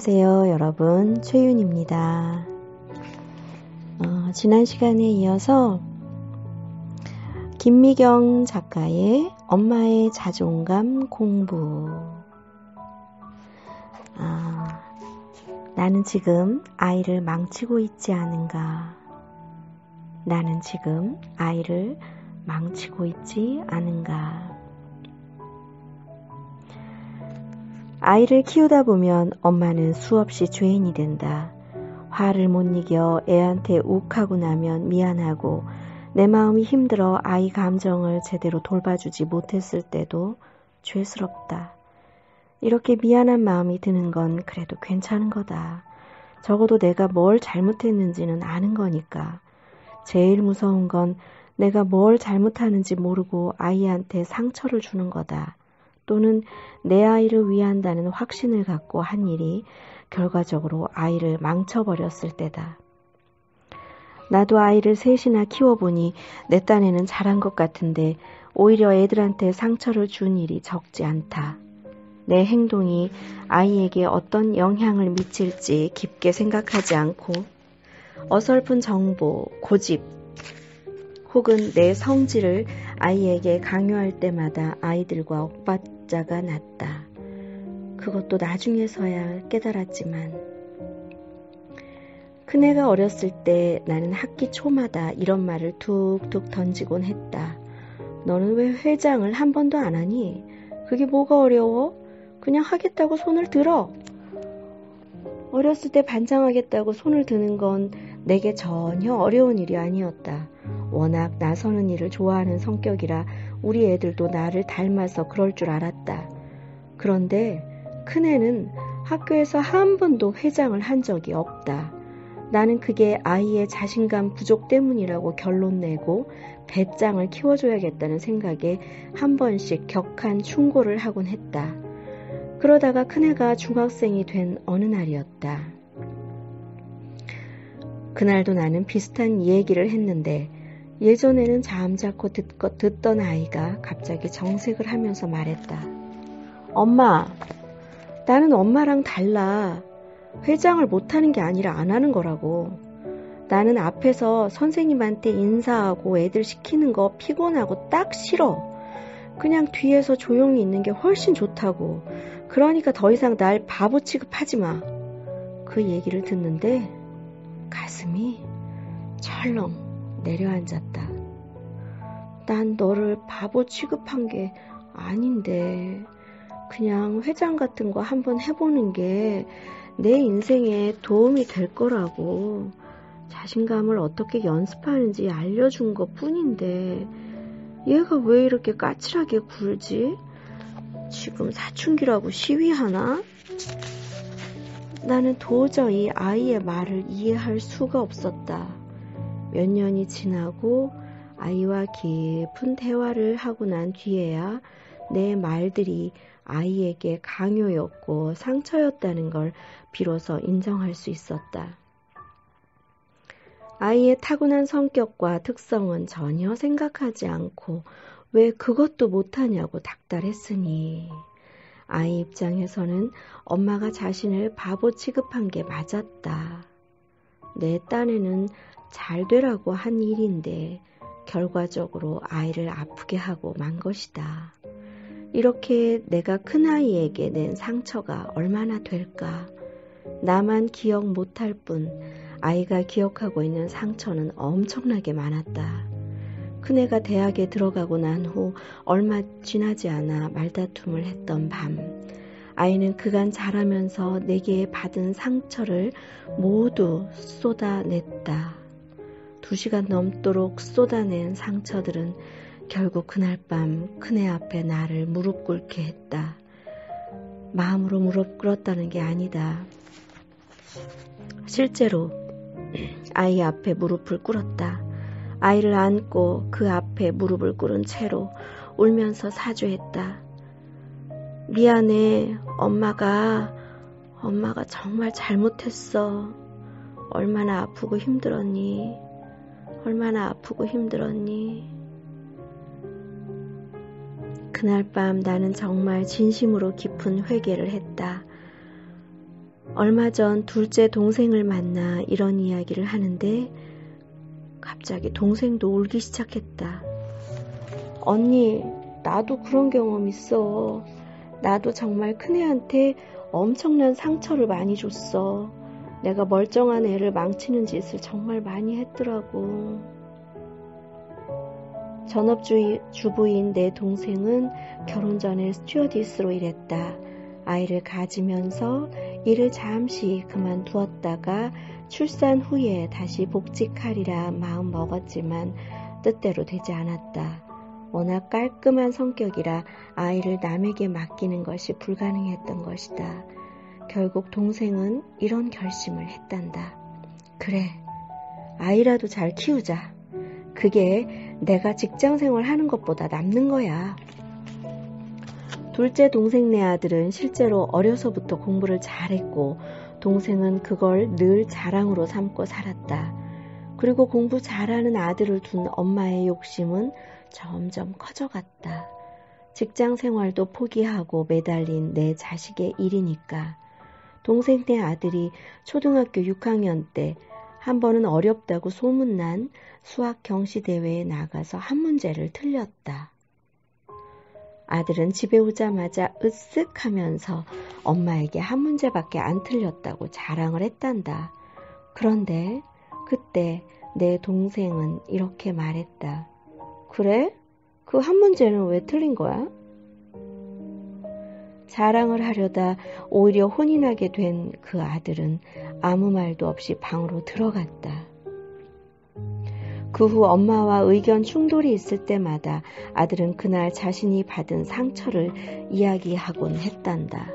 안녕하세요 여러분, 최윤입니다. 지난 시간에 이어서 김미경 작가의 엄마의 자존감 공부. 나는 지금 아이를 망치고 있지 않은가? 나는 지금 아이를 망치고 있지 않은가? 아이를 키우다 보면 엄마는 수없이 죄인이 된다. 화를 못 이겨 애한테 욱하고 나면 미안하고 내 마음이 힘들어 아이 감정을 제대로 돌봐주지 못했을 때도 죄스럽다. 이렇게 미안한 마음이 드는 건 그래도 괜찮은 거다. 적어도 내가 뭘 잘못했는지는 아는 거니까. 제일 무서운 건 내가 뭘 잘못하는지 모르고 아이한테 상처를 주는 거다. 또는 내 아이를 위한다는 확신을 갖고 한 일이 결과적으로 아이를 망쳐버렸을 때다. 나도 아이를 셋이나 키워보니 내 딴에는 잘한 것 같은데 오히려 애들한테 상처를 준 일이 적지 않다. 내 행동이 아이에게 어떤 영향을 미칠지 깊게 생각하지 않고 어설픈 정보, 고집 혹은 내 성질을 아이에게 강요할 때마다 아이들과 엇박자가 났다. 그것도 나중에서야 깨달았지만 큰애가 어렸을 때 나는 학기 초마다 이런 말을 툭툭 던지곤 했다. 너는 왜 회장을 한 번도 안 하니? 그게 뭐가 어려워? 그냥 하겠다고 손을 들어. 어렸을 때 반장하겠다고 손을 드는 건 내게 전혀 어려운 일이 아니었다. 워낙 나서는 일을 좋아하는 성격이라 우리 애들도 나를 닮아서 그럴 줄 알았다. 그런데 큰애는 학교에서 한 번도 회장을 한 적이 없다. 나는 그게 아이의 자신감 부족 때문이라고 결론 내고 배짱을 키워줘야겠다는 생각에 한 번씩 격한 충고를 하곤 했다. 그러다가 큰애가 중학생이 된 어느 날이었다. 그날도 나는 비슷한 얘기를 했는데 예전에는 잠자코 듣던 아이가 갑자기 정색을 하면서 말했다. 엄마, 나는 엄마랑 달라. 회장을 못하는 게 아니라 안 하는 거라고. 나는 앞에서 선생님한테 인사하고 애들 시키는 거 피곤하고 딱 싫어. 그냥 뒤에서 조용히 있는 게 훨씬 좋다고. 그러니까 더 이상 날 바보 취급하지 마. 그 얘기를 듣는데 가슴이 철렁 내려앉았다. 난 너를 바보 취급한 게 아닌데 그냥 회장 같은 거 한번 해보는 게 내 인생에 도움이 될 거라고 자신감을 어떻게 연습하는지 알려준 것 뿐인데 얘가 왜 이렇게 까칠하게 굴지? 지금 사춘기라고 시위하나? 나는 도저히 아이의 말을 이해할 수가 없었다. 몇 년이 지나고 아이와 깊은 대화를 하고 난 뒤에야 내 말들이 아이에게 강요였고 상처였다는 걸 비로소 인정할 수 있었다. 아이의 타고난 성격과 특성은 전혀 생각하지 않고 왜 그것도 못하냐고 닥달했으니 아이 입장에서는 엄마가 자신을 바보 취급한 게 맞았다. 내 딴에는 잘 되라고 한 일인데 결과적으로 아이를 아프게 하고 만 것이다. 이렇게 내가 큰아이에게 낸 상처가 얼마나 될까? 나만 기억 못할 뿐 아이가 기억하고 있는 상처는 엄청나게 많았다. 큰애가 대학에 들어가고 난 후 얼마 지나지 않아 말다툼을 했던 밤, 아이는 그간 자라면서 내게 받은 상처를 모두 쏟아냈다. 2시간 넘도록 쏟아낸 상처들은 결국 그날 밤 큰애 앞에 나를 무릎 꿇게 했다. 마음으로 무릎 꿇었다는 게 아니다. 실제로 아이 앞에 무릎을 꿇었다. 아이를 안고 그 앞에 무릎을 꿇은 채로 울면서 사죄했다. 미안해, 엄마가 정말 잘못했어. 얼마나 아프고 힘들었니? 얼마나 아프고 힘들었니? 그날 밤 나는 정말 진심으로 깊은 회개를 했다. 얼마 전 둘째 동생을 만나 이런 이야기를 하는데 갑자기 동생도 울기 시작했다. 언니, 나도 그런 경험 있어. 나도 정말 큰애한테 엄청난 상처를 많이 줬어. 내가 멀쩡한 애를 망치는 짓을 정말 많이 했더라고. 전업주부인 내 동생은 결혼 전에 스튜어디스로 일했다. 아이를 가지면서 일을 잠시 그만두었다가 출산 후에 다시 복직하리라 마음 먹었지만 뜻대로 되지 않았다. 워낙 깔끔한 성격이라 아이를 남에게 맡기는 것이 불가능했던 것이다. 결국 동생은 이런 결심을 했단다. 그래, 아이라도 잘 키우자. 그게 내가 직장생활 하는 것보다 남는 거야. 둘째 동생네 아들은 실제로 어려서부터 공부를 잘했고 동생은 그걸 늘 자랑으로 삼고 살았다. 그리고 공부 잘하는 아들을 둔 엄마의 욕심은 점점 커져갔다. 직장 생활도 포기하고 매달린 내 자식의 일이니까. 동생네 아들이 초등학교 6학년 때 한 번은 어렵다고 소문난 수학 경시대회에 나가서 한 문제를 틀렸다. 아들은 집에 오자마자 으쓱 하면서 엄마에게 한 문제밖에 안 틀렸다고 자랑을 했단다. 그런데 그때 내 동생은 이렇게 말했다. 그래? 그 한 문제는 왜 틀린 거야? 자랑을 하려다 오히려 혼이 나게 된 그 아들은 아무 말도 없이 방으로 들어갔다. 그 후 엄마와 의견 충돌이 있을 때마다 아들은 그날 자신이 받은 상처를 이야기하곤 했단다.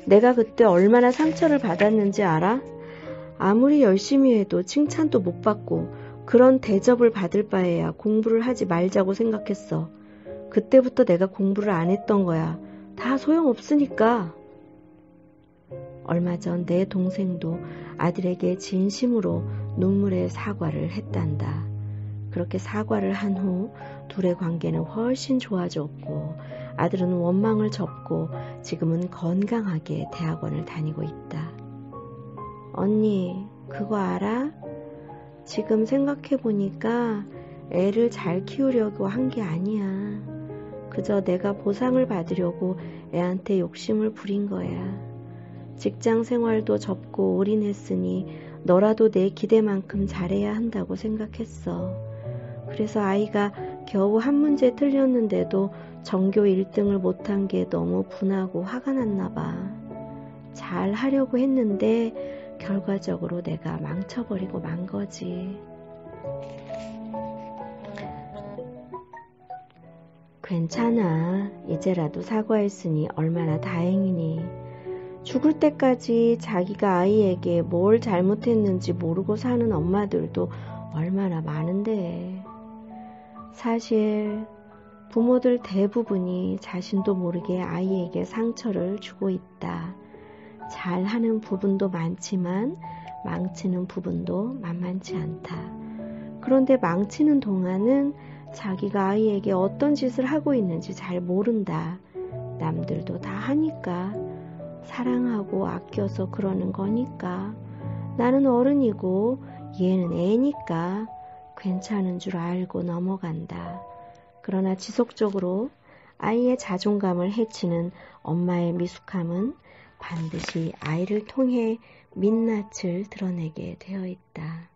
내가 그때 얼마나 상처를 받았는지 알아? 아무리 열심히 해도 칭찬도 못 받고 그런 대접을 받을 바에야 공부를 하지 말자고 생각했어. 그때부터 내가 공부를 안 했던 거야. 다 소용없으니까. 얼마 전 내 동생도 아들에게 진심으로 눈물의 사과를 했단다. 그렇게 사과를 한 후 둘의 관계는 훨씬 좋아졌고 아들은 원망을 접고 지금은 건강하게 대학원을 다니고 있다. 언니, 그거 알아? 지금 생각해보니까 애를 잘 키우려고 한 게 아니야. 그저 내가 보상을 받으려고 애한테 욕심을 부린 거야. 직장 생활도 접고 올인했으니 너라도 내 기대만큼 잘해야 한다고 생각했어. 그래서 아이가 겨우 한 문제 틀렸는데도 전교 1등을 못한 게 너무 분하고 화가 났나 봐. 잘 하려고 했는데 결과적으로 내가 망쳐버리고 만 거지. 괜찮아. 이제라도 사과했으니 얼마나 다행이니. 죽을 때까지 자기가 아이에게 뭘 잘못했는지 모르고 사는 엄마들도 얼마나 많은데. 사실 부모들 대부분이 자신도 모르게 아이에게 상처를 주고 있다. 잘하는 부분도 많지만 망치는 부분도 만만치 않다. 그런데 망치는 동안은 자기가 아이에게 어떤 짓을 하고 있는지 잘 모른다. 남들도 다 하니까. 사랑하고 아껴서 그러는 거니까. 나는 어른이고 얘는 애니까 괜찮은 줄 알고 넘어간다. 그러나 지속적으로 아이의 자존감을 해치는 엄마의 미숙함은 반드시 아이를 통해 민낯을 드러내게 되어 있다.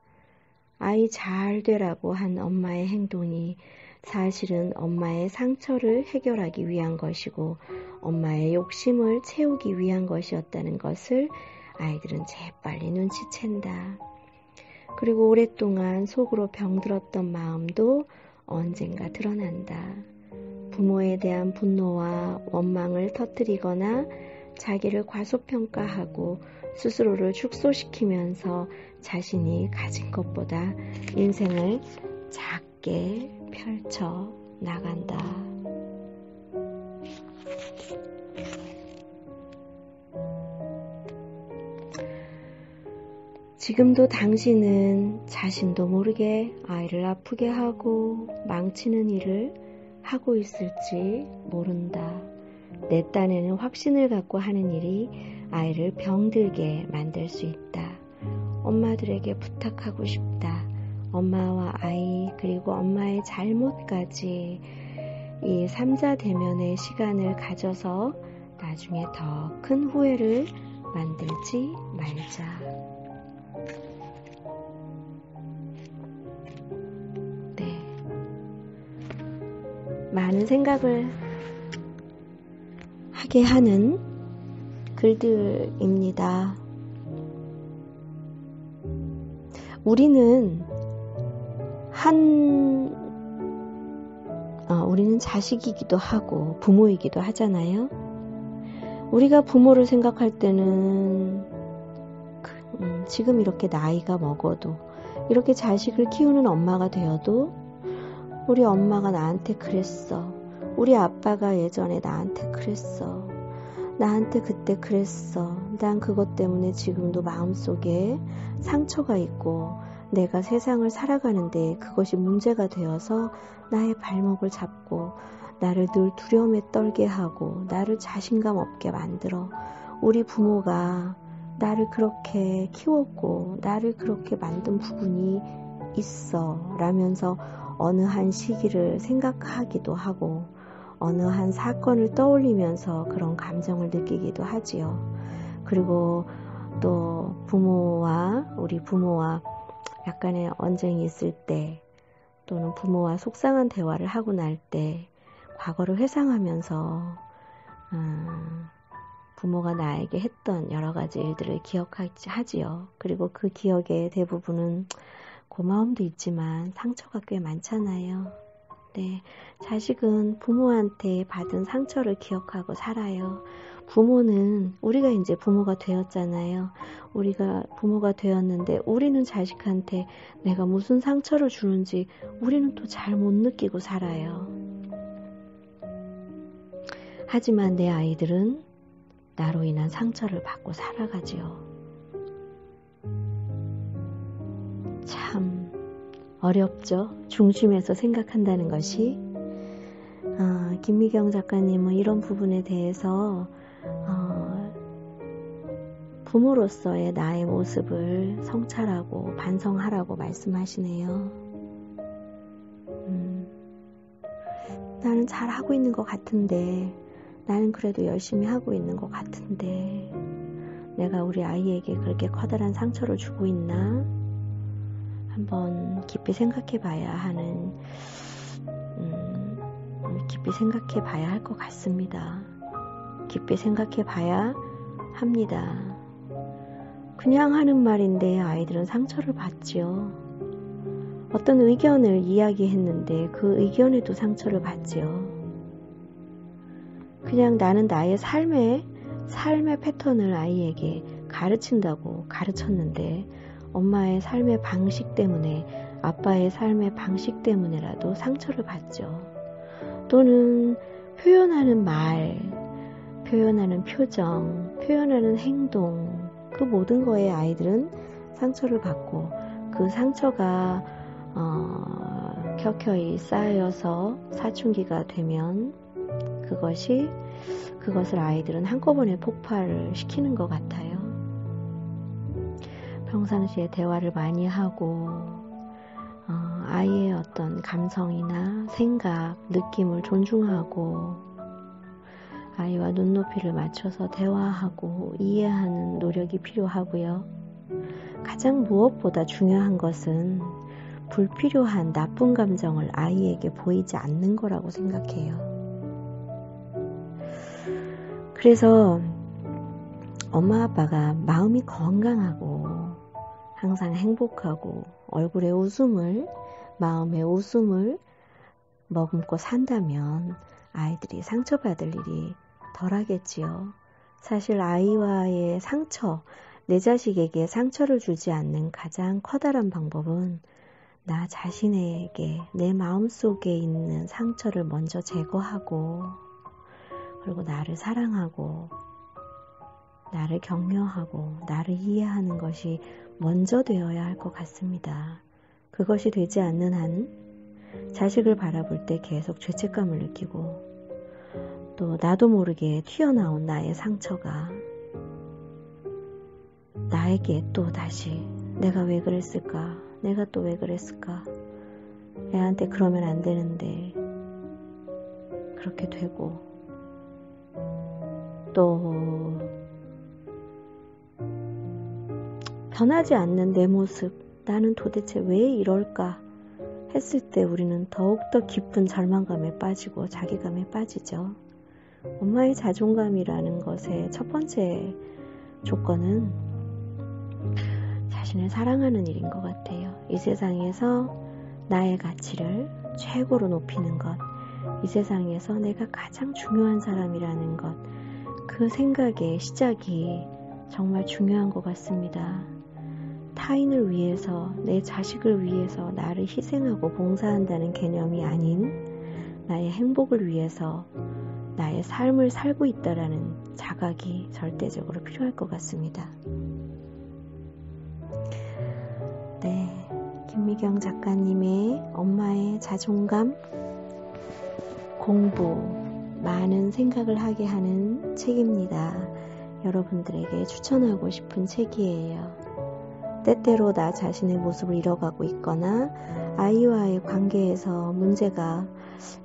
아이 잘 되라고 한 엄마의 행동이 사실은 엄마의 상처를 해결하기 위한 것이고 엄마의 욕심을 채우기 위한 것이었다는 것을 아이들은 재빨리 눈치챈다. 그리고 오랫동안 속으로 병들었던 마음도 언젠가 드러난다. 부모에 대한 분노와 원망을 터뜨리거나 자기를 과소평가하고 스스로를 축소시키면서 자신이 가진 것보다 인생을 작게 펼쳐 나간다. 지금도 당신은 자신도 모르게 아이를 아프게 하고 망치는 일을 하고 있을지 모른다. 내 딴에는 확신을 갖고 하는 일이 아이를 병들게 만들 수 있다. 엄마들에게 부탁하고 싶다. 엄마와 아이 그리고 엄마의 잘못까지 이 삼자 대면의 시간을 가져서 나중에 더 큰 후회를 만들지 말자. 네. 많은 생각을 하게 하는 글들입니다. 우리는 우리는 자식이기도 하고 부모이기도 하잖아요. 우리가 부모를 생각할 때는 지금 이렇게 나이가 먹어도 이렇게 자식을 키우는 엄마가 되어도 우리 엄마가 나한테 그랬어. 우리 아빠가 예전에 나한테 그랬어. 나한테 그때 그랬어. 난 그것 때문에 지금도 마음속에 상처가 있고 내가 세상을 살아가는데 그것이 문제가 되어서 나의 발목을 잡고 나를 늘 두려움에 떨게 하고 나를 자신감 없게 만들어. 우리 부모가 나를 그렇게 키웠고 나를 그렇게 만든 부분이 있어 라면서 어느 한 시기를 생각하기도 하고 어느 한 사건을 떠올리면서 그런 감정을 느끼기도 하지요. 그리고 또 우리 부모와 약간의 언쟁이 있을 때 또는 부모와 속상한 대화를 하고 날 때 과거를 회상하면서 부모가 나에게 했던 여러 가지 일들을 기억하지요. 그리고 그 기억의 대부분은 고마움도 있지만 상처가 꽤 많잖아요. 네, 자식은 부모한테 받은 상처를 기억하고 살아요. 부모는 우리가 이제 부모가 되었잖아요. 우리가 부모가 되었는데 우리는 자식한테 내가 무슨 상처를 주는지 우리는 또 잘 못 느끼고 살아요. 하지만 내 아이들은 나로 인한 상처를 받고 살아가지요. 참 어렵죠. 중심에서 생각한다는 것이. 김미경 작가님은 이런 부분에 대해서 부모로서의 나의 모습을 성찰하고 반성하라고 말씀하시네요. 나는 잘하고 있는 것 같은데 나는 그래도 열심히 하고 있는 것 같은데 내가 우리 아이에게 그렇게 커다란 상처를 주고 있나? 한번 깊이 생각해 봐야 할 것 같습니다. 깊이 생각해 봐야 합니다. 그냥 하는 말인데 아이들은 상처를 받지요. 어떤 의견을 이야기했는데 그 의견에도 상처를 받지요. 그냥 나는 나의 삶의 패턴을 아이에게 가르친다고 가르쳤는데 엄마의 삶의 방식 때문에 아빠의 삶의 방식 때문에라도 상처를 받죠. 또는 표현하는 말, 표현하는 표정, 표현하는 행동 그 모든 거에 아이들은 상처를 받고 그 상처가 켜켜이 쌓여서 사춘기가 되면 그것을 아이들은 한꺼번에 폭발을 시키는 것 같아요. 평상시에 대화를 많이 하고 아이의 어떤 감성이나 생각, 느낌을 존중하고 아이와 눈높이를 맞춰서 대화하고 이해하는 노력이 필요하고요. 가장 무엇보다 중요한 것은 불필요한 나쁜 감정을 아이에게 보이지 않는 거라고 생각해요. 그래서 엄마 아빠가 마음이 건강하고 항상 행복하고 얼굴에 웃음을, 마음에 웃음을 머금고 산다면 아이들이 상처받을 일이 덜하겠지요. 사실 아이와의 상처, 내 자식에게 상처를 주지 않는 가장 커다란 방법은 나 자신에게 내 마음속에 있는 상처를 먼저 제거하고 그리고 나를 사랑하고 나를 격려하고 나를 이해하는 것이 먼저 되어야 할 것 같습니다. 그것이 되지 않는 한 자식을 바라볼 때 계속 죄책감을 느끼고 또 나도 모르게 튀어나온 나의 상처가 나에게 또 다시 내가 왜 그랬을까? 내가 또 왜 그랬을까? 애한테 그러면 안 되는데 그렇게 되고 또 변하지 않는 내 모습 나는 도대체 왜 이럴까 했을 때 우리는 더욱더 깊은 절망감에 빠지고 자괴감에 빠지죠. 엄마의 자존감이라는 것의 첫 번째 조건은 자신을 사랑하는 일인 것 같아요. 이 세상에서 나의 가치를 최고로 높이는 것, 이 세상에서 내가 가장 중요한 사람이라는 것, 그 생각의 시작이 정말 중요한 것 같습니다. 타인을 위해서, 내 자식을 위해서 나를 희생하고 봉사한다는 개념이 아닌 나의 행복을 위해서 나의 삶을 살고 있다라는 자각이 절대적으로 필요할 것 같습니다. 네, 김미경 작가님의 엄마의 자존감, 공부, 많은 생각을 하게 하는 책입니다. 여러분들에게 추천하고 싶은 책이에요. 때때로 나 자신의 모습을 잃어가고 있거나 아이와의 관계에서 문제가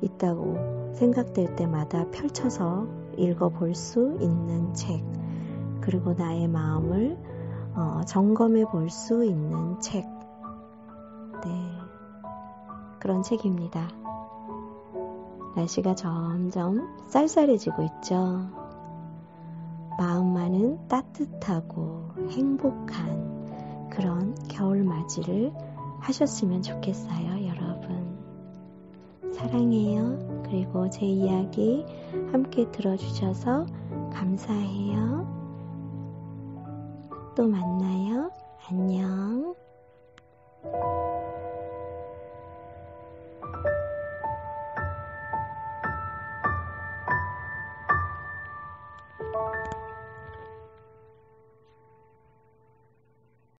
있다고 생각될 때마다 펼쳐서 읽어볼 수 있는 책, 그리고 나의 마음을 점검해 볼 수 있는 책, 네, 그런 책입니다. 날씨가 점점 쌀쌀해지고 있죠. 마음만은 따뜻하고 행복한 그런 겨울 맞이를 하셨으면 좋겠어요, 여러분. 사랑해요. 그리고 제 이야기 함께 들어주셔서 감사해요. 또 만나요. 안녕.